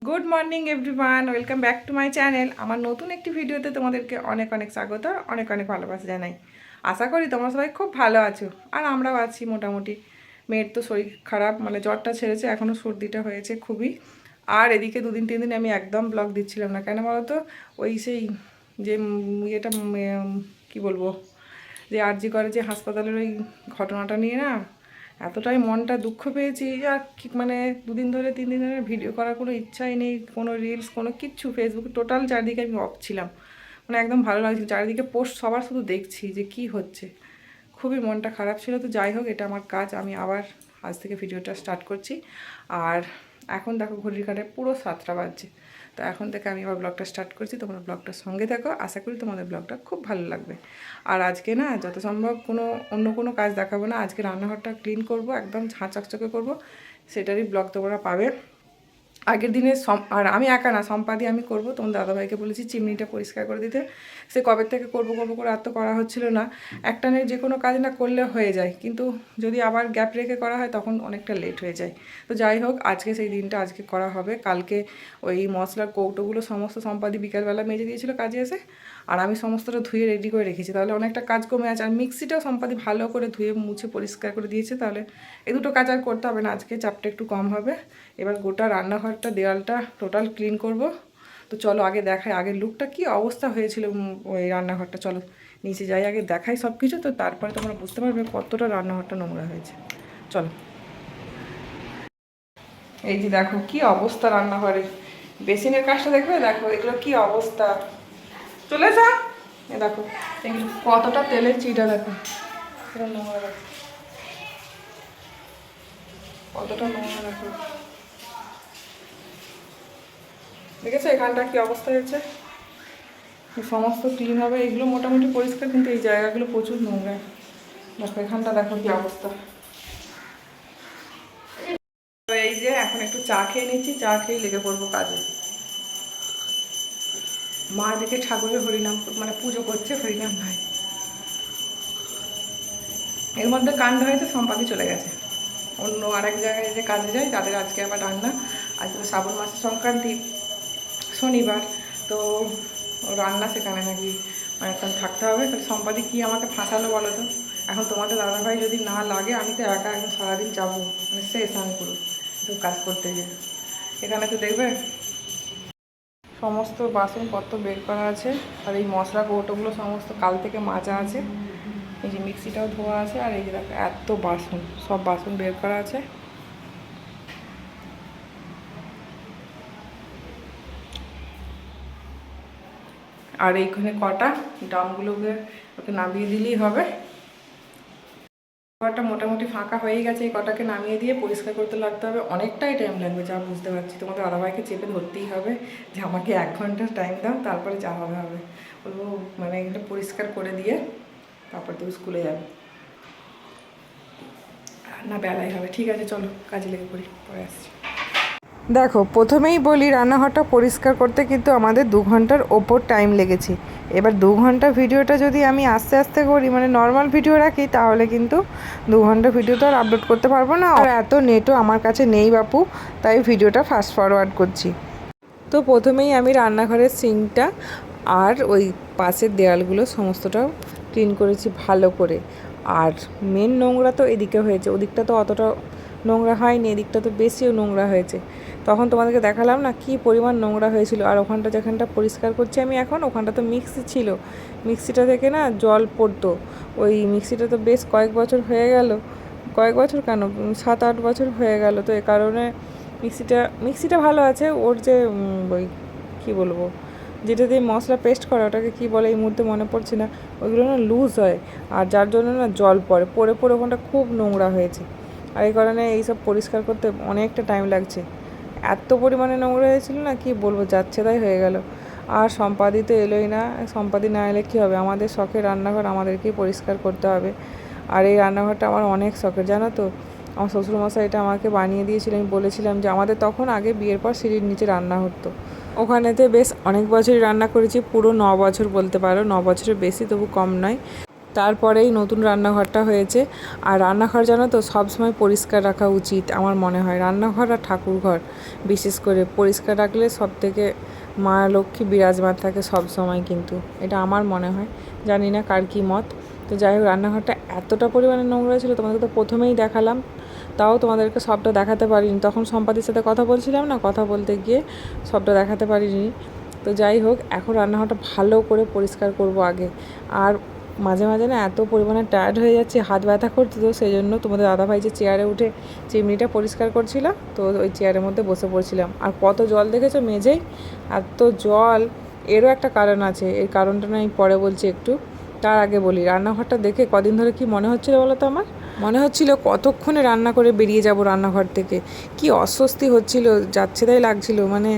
Good morning everyone, welcome back to my channel. আমার নতুন একটি ভিডিওতে তোমাদেরকে অনেক অনেক স্বাগত, অনেক অনেক ভালোবাসা জানাই। আশা করি তোমরা সবাই খুব ভালো আছো, আর আমরাও আছি মোটামুটি। মেয়ের তো শরীর খারাপ, মানে জ্বরটা ছেড়েছে, এখনও সর্দিটা হয়েছে খুবই। আর এদিকে 2 দিন 3 দিন আমি একদম ব্লগ দিচ্ছিলাম না, কেন বলো তো? ওই সেই যে ইয়েটা কী বলবো, যে আরজি করে যে হাসপাতালের ওই ঘটনাটা নিয়ে না এতটাই মনটা দুঃখ পেয়েছি। আর মানে 2 দিন ধরে 3 দিন ধরে ভিডিও করার কোনো ইচ্ছাই নেই, কোনো রিলস কোনো কিচ্ছু। ফেসবুকে টোটাল চারিদিকে আমি অফ ছিলাম, মানে একদম ভালো লাগছিল। চারিদিকে পোস্ট সবার শুধু দেখছি যে কি হচ্ছে, খুবই মনটা খারাপ ছিল। তো যাই হোক, এটা আমার কাজ, আমি আবার আজ থেকে ভিডিওটা স্টার্ট করছি। আর এখন দেখো ঘড়ির কাঁটায় পুরো 7টা বাজছে। তো এখন থেকে আমি আবার ব্লগটা স্টার্ট করছি, তোমরা ব্লগটার সঙ্গে থাকো, আশা করি তোমাদের ব্লগটা খুব ভালো লাগবে। আর আজকে না যত সম্ভব অন্য কোনো কাজ দেখাবো না, আজকে রান্নাঘরটা ক্লিন করব, একদম ঝাঁ চকচকে করবো, সেটারই ব্লগ তোমরা পাবে। আগের দিনে আর আমি একা না, সম্পাদি আমি করব। তোমার দাদাভাইকে বলেছি চিমনিটা পরিষ্কার করে দিতে, সে কবে থেকে করবো করে আর তো করা হচ্ছিল না। একটানে যে কোনো কাজ না করলে হয়ে যায়, কিন্তু যদি আবার গ্যাপ রেখে করা হয় তখন অনেকটা লেট হয়ে যায়। তো যাই হোক, আজকে সেই দিনটা আজকে করা হবে। কালকে ওই মশলার কৌটোগুলো সমস্ত সম্পাদি বিকালবেলা মেজে দিয়েছিল কাজে এসে, আর আমি সমস্তটা ধুয়ে রেডি করে রেখেছি, তাহলে অনেকটা কাজ কমে আছে। আর মিক্সিটাও সম্পাদি ভালো করে ধুয়ে মুছে পরিষ্কার করে দিয়েছে, তাহলে এই দুটো কাজ আর করতে হবে না, আজকে চাপটা একটু কম হবে। এবার গোটা রান্নাঘরটা দেওয়ালটা টোটাল ক্লিন করব। তো চলো আগে দেখাই আগের লুকটা কি অবস্থা হয়েছিল ওই রান্নাঘরটা। চলো নিচে যাই, আগে দেখাই সব কিছু, তো তারপরে তোমরা বুঝতে পারবে কতটা রান্নাঘরটা নোংরা হয়েছে। চলো, এই যে দেখো কি অবস্থা রান্নাঘরের, বেসিনের কাজটা দেখবে, দেখো এগুলো কি অবস্থা। চলে যা, এ দেখো এগুলো কতটা তেলের চিটা, দেখো নোংরা, দেখো কতটা নোংরা, দেখো দেখেছো এখানটা কি অবস্থা হয়েছে। সমস্ত ক্লিন হবে, এগুলো মোটামুটি পরিষ্কার, কিন্তু এই জায়গাগুলো প্রচুর নোংরা। দেখো এখানটা দেখো কি অবস্থা। তো এই যে এখন একটু চা খেয়ে নিচ্ছি, চা খেয়ে লেগে পড়বো কাজে। মা দিকে ঠাকুরের হরিনাম মানে পুজো করছে, হরিনাম ভাই। এর মধ্যে কাণ্ড হয়েছে, সম্পাদি চলে গেছে অন্য আরেক জায়গায় যে কাজে যায়, তাদের আজকে আবার রান্না। আজকে শ্রাবণ মাসের সংক্রান্তি, শনিবার, তো রান্না সেখানে নাকি অনেকক্ষণ থাকতে হবে। তো সম্পাদি কি আমাকে ফাঁসালো বলো তো। এখন তোমাদের দাদাভাই যদি না লাগে, আমি তো একা একদম সারাদিন যাবো, মানে শেষ আমি পুরো তো কাজ করতে গিয়ে। এখানে তো দেখবে সমস্ত বাসনপত্র বের করা আছে, আর এই মশলা কৌটোগুলো সমস্ত কাল থেকে মাজা আছে। এই যে মিক্সিটাও ধোয়া আছে, আর এই যে দেখো এত বাসন, সব বাসন বের করা আছে। আর এইখানে কটা ড্রামগুলোকে ওকে নামিয়ে দিলেই হবে। ঘরটা মোটামুটি ফাঁকা হয়ে গেছে, এই কটাকে নামিয়ে দিয়ে পরিষ্কার করতে লাগতে হবে, অনেকটাই টাইম লাগবে যা বুঝতে পারছি। তোমাদের দাদাভাইকে চেপে ধরতেই হবে যে আমাকে 1 ঘন্টা টাইম দাও, তারপরে যা হবে হবে। বলবো মানে এগুলো পরিষ্কার করে দিয়ে তারপর তুমি স্কুলে যাবে, না বেলায় হবে। ঠিক আছে চলো কাজে লেগে পড়ি, পরে আসছি। দেখো প্রথমেই বলি, রান্নাঘরটা পরিষ্কার করতে কিন্তু আমাদের 2 ঘন্টার ওপর টাইম লেগেছে। এবার 2 ঘন্টা ভিডিওটা যদি আমি আস্তে আস্তে করি, মানে নর্মাল ভিডিও রাখি, তাহলে কিন্তু 2 ঘন্টা ভিডিও তো আর আপলোড করতে পারবো না, আর এত নেটও আমার কাছে নেই বাপু, তাই ভিডিওটা ফাস্ট ফরওয়ার্ড করছি। তো প্রথমেই আমি রান্নাঘরের সিঙ্কটা আর ওই পাশের দেয়ালগুলো সমস্তটাও ক্লিন করেছি ভালো করে। আর মেন নোংরা তো এদিকে হয়েছে, ওদিকটা তো অতটা নোংরা হয়নি, এদিকটা তো বেশিও নোংরা হয়েছে। তখন তোমাদেরকে দেখালাম না কি পরিমাণ নোংরা হয়েছিল। আর ওখানটা যেখানটা পরিষ্কার করছি আমি এখন, ওখানটা তো মিক্সি ছিল, মিক্সিটা থেকে না জল পড়তো। ওই মিক্সিটা তো বেশ কয়েক বছর হয়ে গেল, কয়েক বছর কেন 7-8 বছর হয়ে গেল। তো এ কারণে মিক্সিটা ভালো আছে, ওর যে ওই কী বলবো, যেটা দিয়ে মশলা পেস্ট করা, ওটাকে কী বলে এই মুহূর্তে মনে পড়ছে না, ওইগুলো না লুজ হয়, আর যার জন্য না জল পড়ে পড়ে পড়ে ওখানটা খুব নোংরা হয়েছে। আর এই কারণে এইসব পরিষ্কার করতে অনেকটা টাইম লাগছে। এত পরিমাণে নোংরা হয়েছিল না কি বলবো, যাচ্ছে তাই হয়ে গেল। আর সম্পাদি তো এলোই না, সম্পাদি না এলে কী হবে, আমাদের শখের রান্নাঘর আমাদেরকেই পরিষ্কার করতে হবে। আর এই রান্নাঘরটা আমার অনেক শখের, জানো তো। আমার শ্বশুরমশাই এটা আমাকে বানিয়ে দিয়েছিল। আমি বলেছিলাম যে আমাদের তখন আগে বিয়ের পর সিঁড়ির নিচে রান্না হতো, ওখানেতে বেশ অনেক বছরই রান্না করেছি, পুরো 9 বছর বলতে পারো, 9 বছরের বেশি, তবু কম নয়। তারপরেই নতুন রান্নাঘরটা হয়েছে। আর রান্নাঘর জানো তো সবসময় পরিষ্কার রাখা উচিত আমার মনে হয়। রান্নাঘর আর ঠাকুরঘর বিশেষ করে পরিষ্কার রাখলে সবথেকে মা লক্ষ্মী বিরাজমান থাকে সব সময়, কিন্তু এটা আমার মনে হয়, জানি না কার কী মত। তো যাই হোক, রান্নাঘরটা এতটা পরিমাণে নোংরা ছিল, তোমাদেরকে তো প্রথমেই দেখালাম, তাও তোমাদেরকে সবটা দেখাতে পারিনি। তখন সম্পাদির সাথে কথা বলছিলাম না, কথা বলতে গিয়ে সবটা দেখাতে পারিনি। তো যাই হোক, এখন রান্নাঘরটা ভালো করে পরিষ্কার করব আগে। আর মাঝে মাঝে না এত পরিমাণে টায়ার্ড হয়ে যাচ্ছে, হাত ব্যথা করছে, তো সেই জন্য তোমাদের দাদাভাই যে চেয়ারে উঠে চিমনিটা পরিষ্কার করছিল, তো ওই চেয়ারের মধ্যে বসে পড়ছিলাম। আর কত জল দেখেছো মেঝেই, এত জল। এরও একটা কারণ আছে, এর কারণটা না আমি পরে বলছি একটু। তার আগে বলি, রান্নাঘরটা দেখে কদিন ধরে কি মনে হচ্ছিল বলো তো আমার? মনে হচ্ছিল কতক্ষণে রান্না করে বেরিয়ে যাব রান্নাঘর থেকে। কি অস্বস্তি হচ্ছিল, যাচ্ছে তাই লাগছিল, মানে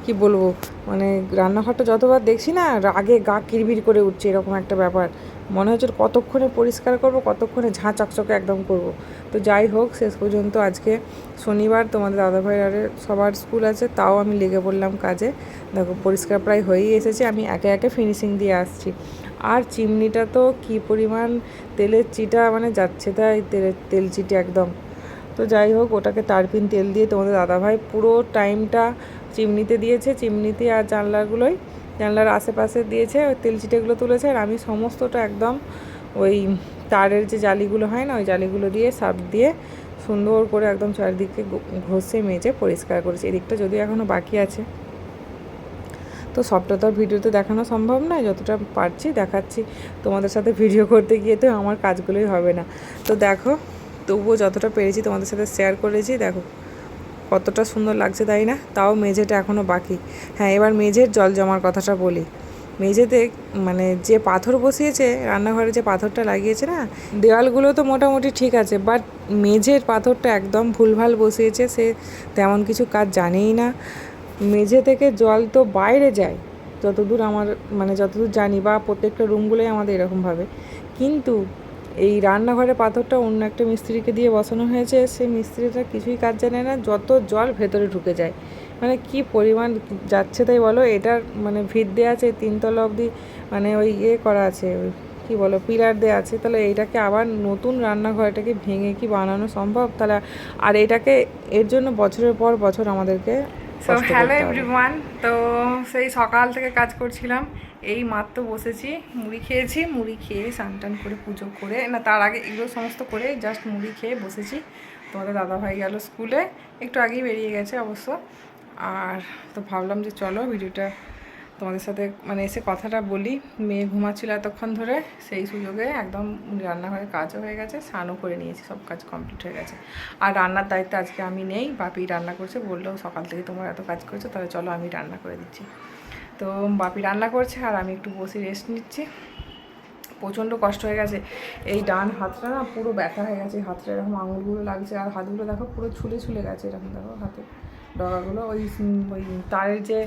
কি বলবো, মানে রান্নাঘরটা যতবার দেখছি না রাগে গা কিরবির করে উঠছে, এরকম একটা ব্যাপার। মনে হচ্ছে কতক্ষণে পরিষ্কার করব, কতক্ষণে ঝাঁ চকচকে একদম করব। তো যাই হোক, শেষ পর্যন্ত আজকে শনিবার, তোমাদের দাদাভাইয়ের আরে সবার স্কুল আছে, তাও আমি লেগে পড়লাম কাজে। দেখো পরিষ্কার প্রায় হয়েই এসেছে, আমি একে একে ফিনিশিং দিয়ে আসছি। আর চিমনিটা তো কী পরিমাণ তেলের চিটা, মানে যাচ্ছে তাই তেল চিটে একদম। তো যাই হোক, ওটাকে তারপিন তেল দিয়ে তোমাদের দাদাভাই পুরো টাইমটা চিমনিতে দিয়েছে, চিমনিতে আর জানলার আশেপাশে দিয়েছে, ওই তেল চিটেগুলো তুলেছে। আর আমি সমস্তটা একদম ওই তারের যে জালিগুলো হয় না, ওই জালিগুলো দিয়ে সার্ফ দিয়ে সুন্দর করে একদম চারিদিকে ঘষে মেজে পরিষ্কার করেছি। এদিকটা যদিও এখনও বাকি আছে, তো সবটা তো আর ভিডিওতে দেখানো সম্ভব নয়, যতটা পারছি দেখাচ্ছি। তোমাদের সাথে ভিডিও করতে গিয়ে তো আমার কাজগুলোই হবে না। তো দেখো, তবুও যতটা পেরেছি তোমাদের সাথে শেয়ার করেছি। দেখো কতটা সুন্দর লাগছে, তাই না? তাও মেঝেটা এখনও বাকি। হ্যাঁ, এবার মেঝের জল জমার কথাটা বলি। মেঝেতে মানে যে পাথর বসিয়েছে, রান্নাঘরে যে পাথরটা লাগিয়েছে না, দেওয়ালগুলো তো মোটামুটি ঠিক আছে, বাট মেঝের পাথরটা একদম ভুলভাল বসিয়েছে। সে তেমন কিছু কাজ জানেই না। মেঝে থেকে জল তো বাইরে যায় যতদূর আমার, মানে যতদূর জানি, বা প্রত্যেকটা রুমগুলোই আমাদের এরকমভাবে। কিন্তু এই রান্নাঘরে পাথরটা অন্য একটা মিস্ত্রিকে দিয়ে বসানো হয়েছে, সেই মিস্ত্রিটা কিছুই কাজ জানে না, যত জল ভেতরে ঢুকে যায়, মানে কি পরিমাণ যাচ্ছে তাই বলো। এটার মানে ভিত দেওয়া আছে 3তলা অবধি, মানে ওই করা আছে, ওই কী বলো, পিলার দেওয়া আছে। তাহলে এইটাকে আবার নতুন রান্নাঘরটাকে ভেঙে কি বানানো সম্ভব? তাহলে আর এটাকে এর জন্য বছরের পর বছর আমাদেরকে। সো হ্যালো এভরিওয়ান, তো সেই সকাল থেকে কাজ করছিলাম, এই মাত্র বসেছি, মুড়ি খেয়েছি, মুড়ি খেয়ে স্নান টান করে পুজো করে, না তার আগে এগুলো সমস্ত করে জাস্ট মুড়ি খেয়ে বসেছি। তোমাদের দাদাভাই গেল স্কুলে, একটু আগেই বেরিয়ে গেছে অবশ্য। আর তো ভাবলাম যে চলো ভিডিওটা তোমাদের সাথে মানে এসে কথাটা বলি। মেয়ে ঘুমাচ্ছিল এতক্ষণ ধরে, সেই সুযোগে একদম রান্নাঘরের কাজও হয়ে গেছে, স্নানও করে নিয়েছি, সব কাজ কমপ্লিট হয়ে গেছে। আর রান্নার দায়িত্ব আজকে আমি নেই, বাপি রান্না করছে। বললো সকাল থেকে তোমরা এত কাজ করছো, তাহলে চলো আমি রান্না করে দিচ্ছি। তো বাপি রান্না করছে আর আমি একটু বসে রেস্ট নিচ্ছি। প্রচণ্ড কষ্ট হয়ে গেছে, এই ডান হাতটা না পুরো ব্যথা হয়ে গেছে, হাতটা এরকম আঙুলগুলো লাগছে, আর হাতগুলো দেখো পুরো ছুলে গেছে, এরকম দেখো হাতে ডগাগুলো। ওই তারের যে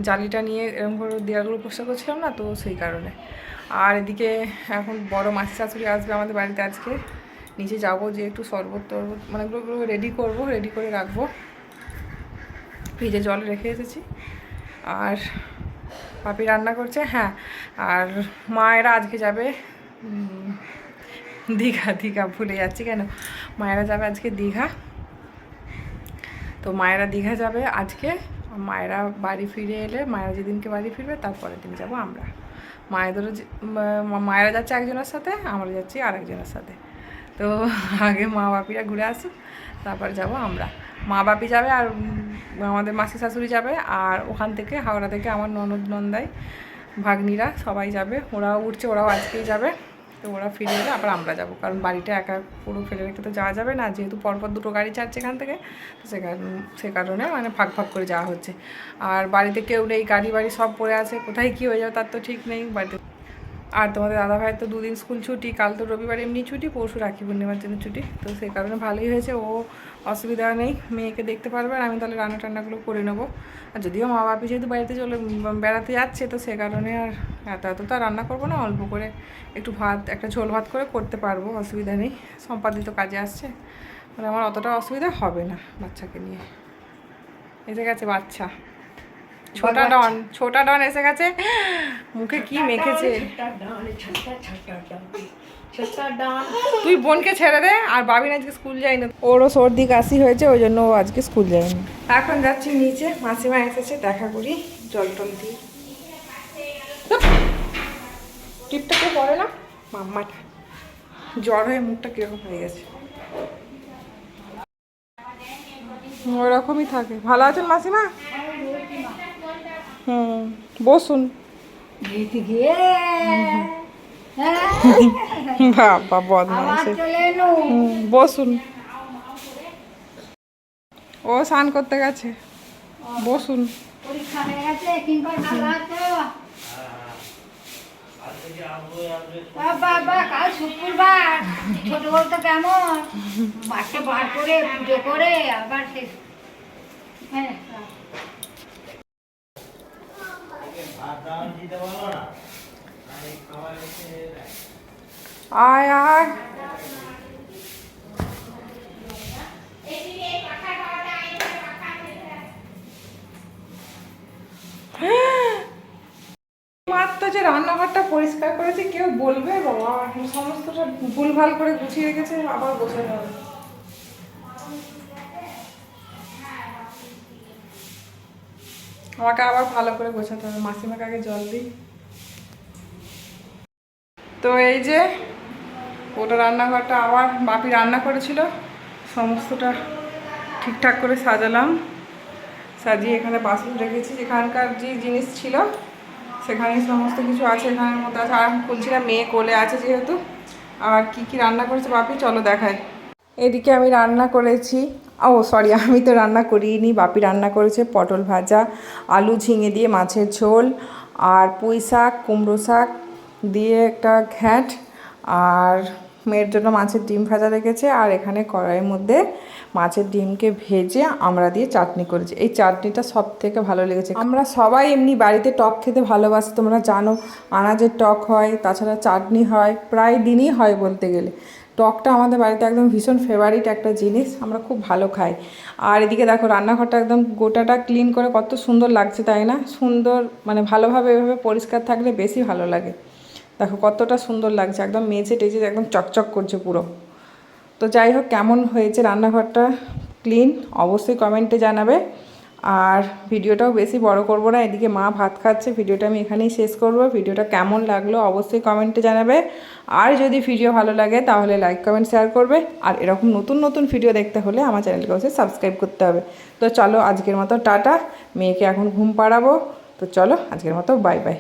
জালিটা নিয়ে এরকম করে দেওয়ালগুলো পরিষ্কার করছিলাম না, তো সেই কারণে। আর এদিকে এখন বড় মাসি শাশুড়ি আসবে আমাদের বাড়িতে আজকে, নিচে যাবো, যে একটু শরবত টরবত মানে ওগুলো রেডি করবো, রেডি করে রাখবো, ফ্রিজে জল রেখে এসেছি। আর পাপি রান্না করছে। হ্যাঁ, আর মায়েরা আজকে যাবে দীঘা, ভুলে যাচ্ছি কেন, মায়েরা যাবে আজকে দীঘা। তো মায়েরা দীঘা যাবে আজকে, মায়েরা বাড়ি ফিরে এলে, মায়েরা যেদিনকে বাড়ি ফিরবে তারপরের দিন যাবো আমরা। মায়েরা যাচ্ছে একজনের সাথে, আমরা যাচ্ছি আরেকজনের সাথে। তো আগে মা বাপিরা ঘুরে আসুক, তারপরে যাব আমরা। মা বাপি যাবে, আর আমাদের মাসি শাশুড়ি যাবে, আর ওখান থেকে হাওড়া থেকে আমার ননদ নন্দাই ভাগ্নিরা সবাই যাবে, ওরাও উঠছে, ওরাও আজকেই যাবে। তো ওরা ফিরে এলে আবার আমরা যাব, কারণ বাড়িটা একা পুরো ফেলে রেখে তো যাওয়া যাবে না, যেহেতু পরপর দুটো গাড়ি ছাড়ছে এখান থেকে, তো সে কারণে মানে ভাগ করে যাওয়া হচ্ছে। আর বাড়িতে কেউ নেই, গাড়ি বাড়ি সব পড়ে আছে, কোথায় কী হয়ে যাবে তার তো ঠিক নেই বাড়িতে। আর তোমাদের দাদাভাইয়ের তো 2 দিন স্কুল ছুটি, কাল তো রবিবার এমনি ছুটি, পরশু রাখি পূর্ণিমার জন্য ছুটি, তো সেই কারণে ভালোই হয়েছে, ও অসুবিধা নেই, মেয়েকে দেখতে পারবে, আর আমি তাহলে রান্নাটান্নাগুলো করে নেবো। আর যদিও মা বাপি যেহেতু বাড়িতে বেড়াতে যাচ্ছে, তো সে কারণে আর এত তো আর রান্না করবো না, অল্প করে একটু ভাত, একটা ঝোল ভাত করে করতে পারবো, অসুবিধা নেই। সম্পাদিত কাজে আসছে, মানে আমার অতটা অসুবিধা হবে না বাচ্চাকে নিয়ে। এসে গেছে বাচ্চা, ছোটা ডন এসে গেছে, মুখে কি মেখেছে। তুই বোনকে ছেড়ে দে, আর বাবিন আজকে স্কুল যায়নি, ওরও সর্দি কাশি হয়েছে, ওই জন্য ও আজকে স্কুল যায়নি। এখন যাচ্ছি নিচে, মাসিমা এসেছে, দেখা করি, জল টল দিই। টিপটা কেউ পড়ে না, মাম্মাটা জ্বর হয়ে মুখটা কিরকম হয়ে গেছে, ওরকমই থাকে। ভালো আছেন মাসিমা? বসুন। বাবা বদমাইশ, বসুন। ও স্নান করতে গেছে, বসুন। বাবা কাল শুক্রবার, ছোট বউ তো কেমন মাঠে বার করে পুজো করে আবার শেষ। আয় আয়, মাত্র যে রান্নাঘরটা পরিষ্কার করেছে, কেউ বলবে বাবা সমস্তটা ভুলভাল করে গুছিয়ে রেখেছে, আবার গোছাতে হবে। আমাকে আবার ভালো করে গোছাতে হবে। মাসিমাকে আগে জল দিই। তো এই যে ওটা রান্নাঘরটা আবার বাপি রান্না করেছিল, সমস্তটা ঠিকঠাক করে সাজালাম, সাজিয়ে এখানে বাসন রেখেছি, যেখানকার যে জিনিস ছিল সেখানেই সমস্ত কিছু আছে, এখানের মধ্যে আছে। আর খুলছিলাম, মেয়ে কোলে আছে যেহেতু। আর কি কি রান্না করেছে বাপি চলো দেখায়। এদিকে আমি রান্না করেছি, সরি আমি তো রান্না করিনি, বাপি রান্না করেছে পটল ভাজা, আলু ঝিঙে দিয়ে মাছের ঝোল, আর পুঁই শাক কুমড়ো শাক দিয়ে একটা ঘ্যাঁট, আর মেয়ের জন্য মাছের ডিম ভাজা রেখেছে। আর এখানে কড়াইয়ের মধ্যে মাছের ডিমকে ভেজে আমরা দিয়ে চাটনি করেছি। এই চাটনিটা সব থেকে ভালো লেগেছে। আমরা সবাই এমনি বাড়িতে টক খেতে ভালোবাসি, তোমরা জানো আনাজের টক হয়, তাছাড়া চাটনি হয়, প্রায় দিনই হয় বলতে গেলে। টকটা আমাদের বাড়িতে একদম ভীষণ ফেভারিট একটা জিনিস, আমরা খুব ভালো খাই। আর এদিকে দেখো রান্নাঘরটা একদম গোটাটা ক্লিন করে কত সুন্দর লাগছে, তাই না? সুন্দর মানে ভালোভাবে এভাবে পরিষ্কার থাকলে বেশি ভালো লাগে। দেখো কতটা সুন্দর লাগছে, একদম মেঝে টেজে একদম চকচক করছে পুরো। তো যাই হোক, কেমন হয়েছে রান্নাঘরটা ক্লিন অবশ্যই কমেন্টে জানাবে। আর ভিডিওটাও বেশি বড় করব না, এদিকে মা ভাত খাচ্ছে, ভিডিওটা আমি এখানেই শেষ করব। ভিডিওটা কেমন লাগলো অবশ্যই কমেন্টে জানাবে। আর যদি ভিডিও ভালো লাগে তাহলে লাইক কমেন্ট শেয়ার করবে। আর এরকম নতুন নতুন ভিডিও দেখতে হলে আমার চ্যানেলকে অবশ্যই সাবস্ক্রাইব করতে হবে। তো চলো আজকের মতো টাটা, মেয়েকে এখন ঘুম পাড়াবো। তো চলো আজকের মতো বাই বাই।